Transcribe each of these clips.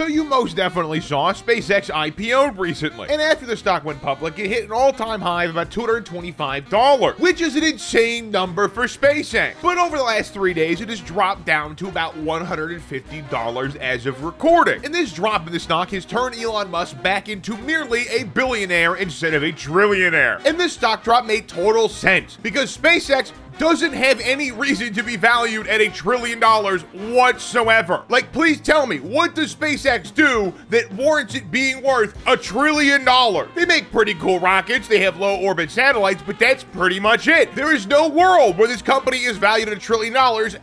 So you most definitely saw SpaceX IPO'd recently. And after the stock went public, it hit an all-time high of about $225, which is an insane number for SpaceX. But over the last 3 days, it has dropped down to about $150 as of recording. And this drop in the stock has turned Elon Musk back into merely a billionaire instead of a trillionaire. And this stock drop made total sense because SpaceX doesn't have any reason to be valued at $1 trillion whatsoever. Like, please tell me, what does SpaceX do that warrants it being worth $1 trillion? They make pretty cool rockets, they have low orbit satellites, but that's pretty much it. There is no world where this company is valued at $1 trillion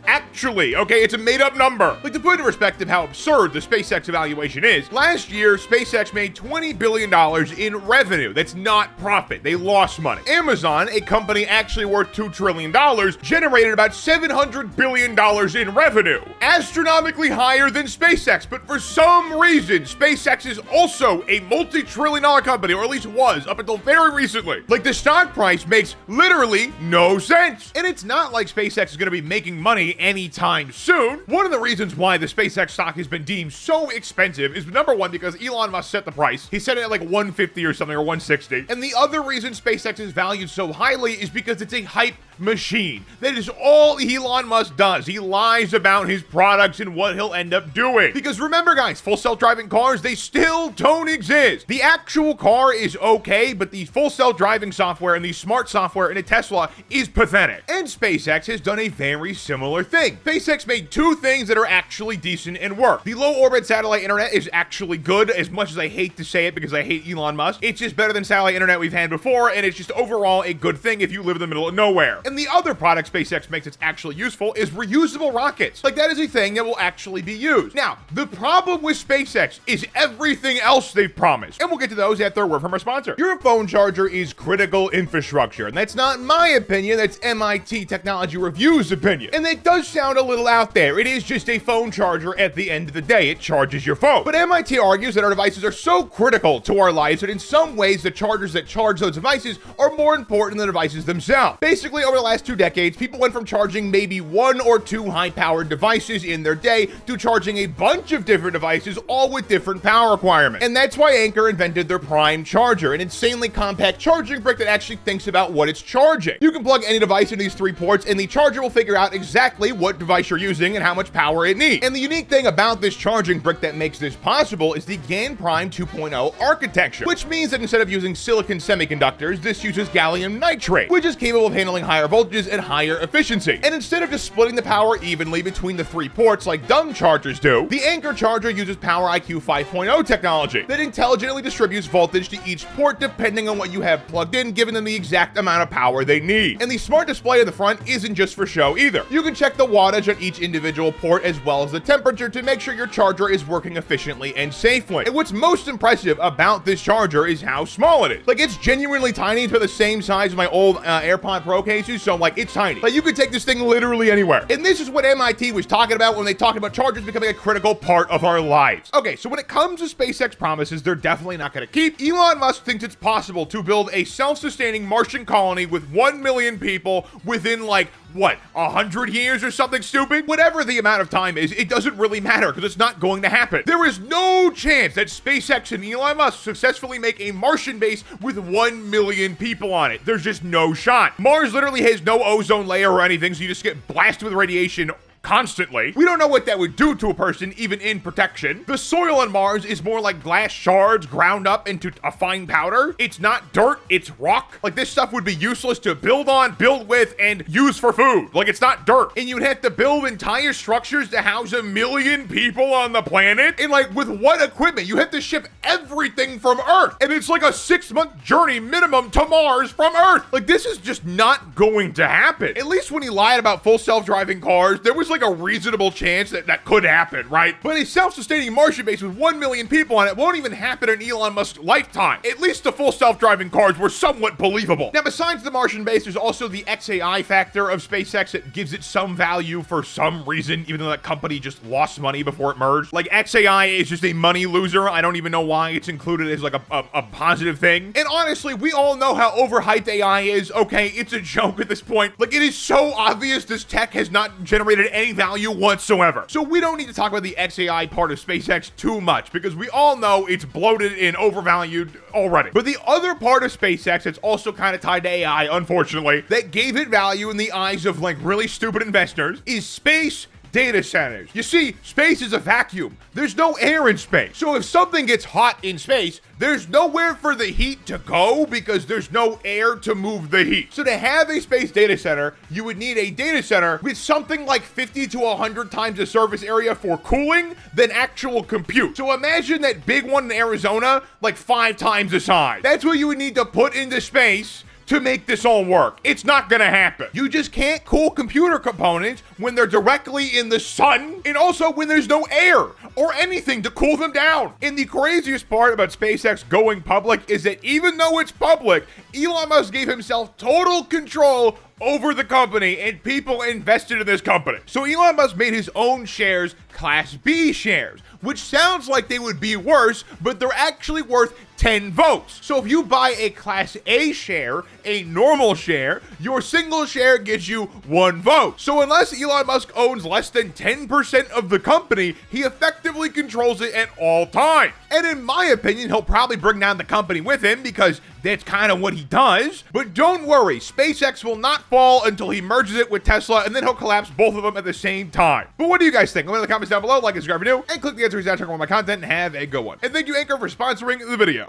actually, okay? It's a made up number. Like, to put in perspective how absurd the SpaceX evaluation is, last year, SpaceX made $20 billion in revenue. That's not profit. They lost money. Amazon, a company actually worth $2 trillion, generated about $700 billion in revenue, astronomically higher than SpaceX. But for some reason, SpaceX is also a multi-trillion-dollar company, or at least was up until very recently. Like, the stock price makes literally no sense. And it's not like SpaceX is going to be making money anytime soon. One of the reasons why the SpaceX stock has been deemed so expensive is, number one, because Elon Musk set the price. He set it at like 150 or something, or 160. And the other reason SpaceX is valued so highly is because it's a hype machine. That is all Elon Musk does. He lies about his products and what he'll end up doing. Because remember, guys, full self-driving cars, they still don't exist. The actual car is okay, but the full self-driving software and the smart software in a Tesla is pathetic. And SpaceX has done a very similar thing. SpaceX made two things that are actually decent and work. The low orbit satellite internet is actually good, as much as I hate to say it because I hate Elon Musk. It's just better than satellite internet we've had before, and it's just overall a good thing if you live in the middle of nowhere. And the other product SpaceX makes that's actually useful is reusable rockets. Like, that is a thing that will actually be used. Now, the problem with SpaceX is everything else they've promised. And we'll get to those after a word from our sponsor. Your phone charger is critical infrastructure. And that's not my opinion, that's MIT Technology Review's opinion. And that does sound a little out there. It is just a phone charger at the end of the day. It charges your phone. But MIT argues that our devices are so critical to our lives that in some ways the chargers that charge those devices are more important than the devices themselves. Basically, over the last 2 decades, people went from charging maybe 1 or 2 high-powered devices in their day to charging a bunch of different devices, all with different power requirements. And that's why Anker invented their Prime Charger, an insanely compact charging brick that actually thinks about what it's charging. You can plug any device into these 3 ports, and the charger will figure out exactly what device you're using and how much power it needs. And the unique thing about this charging brick that makes this possible is the GaN Prime 2.0 architecture, which means that instead of using silicon semiconductors, this uses gallium nitride, which is capable of handling higher voltages and higher efficiency. And instead of just splitting the power evenly between the 3 ports like dumb chargers do, the Anker charger uses Power IQ 5.0 technology that intelligently distributes voltage to each port depending on what you have plugged in, giving them the exact amount of power they need. And the smart display in the front isn't just for show either. You can check the wattage on each individual port as well as the temperature to make sure your charger is working efficiently and safely. And what's most impressive about this charger is how small it is. Like, it's genuinely tiny. It's about the same size as my old AirPod Pro cases, so like, it's tiny. Like, you could take this thing literally anywhere. And this is what MIT was talking about when they talked about chargers becoming a critical part of our lives. Okay, so when it comes to SpaceX promises, they're definitely not going to keep. Elon Musk thinks it's possible to build a self-sustaining Martian colony with 1 million people within, like, what, 100 years or something stupid? Whatever the amount of time is, it doesn't really matter because it's not going to happen. There is no chance that SpaceX and Elon Musk successfully make a Martian base with 1 million people on it. There's just no shot. Mars literally has no ozone layer or anything, so you just get blasted with radiation constantly. We don't know what that would do to a person, even in protection. The soil on Mars is more like glass shards ground up into a fine powder. It's not dirt, it's rock. Like, this stuff would be useless to build on, build with, and use for food. Like, it's not dirt. And you'd have to build entire structures to house 1 million people on the planet. And like, with what equipment? You have to ship everything from Earth. And it's like a 6-month journey minimum to Mars from Earth. Like, this is just not going to happen. At least when he lied about full self-driving cars, there was like a reasonable chance that could happen, right? But a self-sustaining Martian base with 1 million people on it won't even happen in Elon Musk's lifetime. At least the full self-driving cars were somewhat believable. Now, besides the Martian base, there's also the XAI factor of SpaceX that gives it some value for some reason, even though that company just lost money before it merged. Like, XAI is just a money loser. I don't even know why it's included as like a positive thing. And honestly, we all know how overhyped AI is. Okay, it's a joke at this point. Like, it is so obvious this tech has not generated any any value whatsoever. So we don't need to talk about the XAI part of SpaceX too much, because we all know it's bloated and overvalued already. But the other part of SpaceX that's also kind of tied to AI, unfortunately, that gave it value in the eyes of like really stupid investors is space data centers. You see, space is a vacuum. There's no air in space. So if something gets hot in space, there's nowhere for the heat to go because there's no air to move the heat. So to have a space data center, you would need a data center with something like 50 to 100 times the surface area for cooling than actual compute. So imagine that big one in Arizona, like 5 times the size. That's what you would need to put into space to make this all work. It's not gonna happen. You just can't cool computer components when they're directly in the sun, and also when there's no air or anything to cool them down. And the craziest part about SpaceX going public is that even though it's public, Elon Musk gave himself total control over the company, and people invested in this company. So Elon Musk made his own shares Class B shares, which sounds like they would be worse, but they're actually worth 10 votes. So if you buy a Class A share, a normal share, your single share gets you 1 vote. So unless Elon Musk owns less than 10% of the company, he effectively controls it at all times. And in my opinion, he'll probably bring down the company with him because that's kind of what he does. But don't worry, SpaceX will not fall until he merges it with Tesla, and then he'll collapse both of them at the same time. But what do you guys think? Let me know in the comments down below, like and subscribe if you're new, and click the answer to check out my content, and have a good one. And thank you, Anker, for sponsoring the video.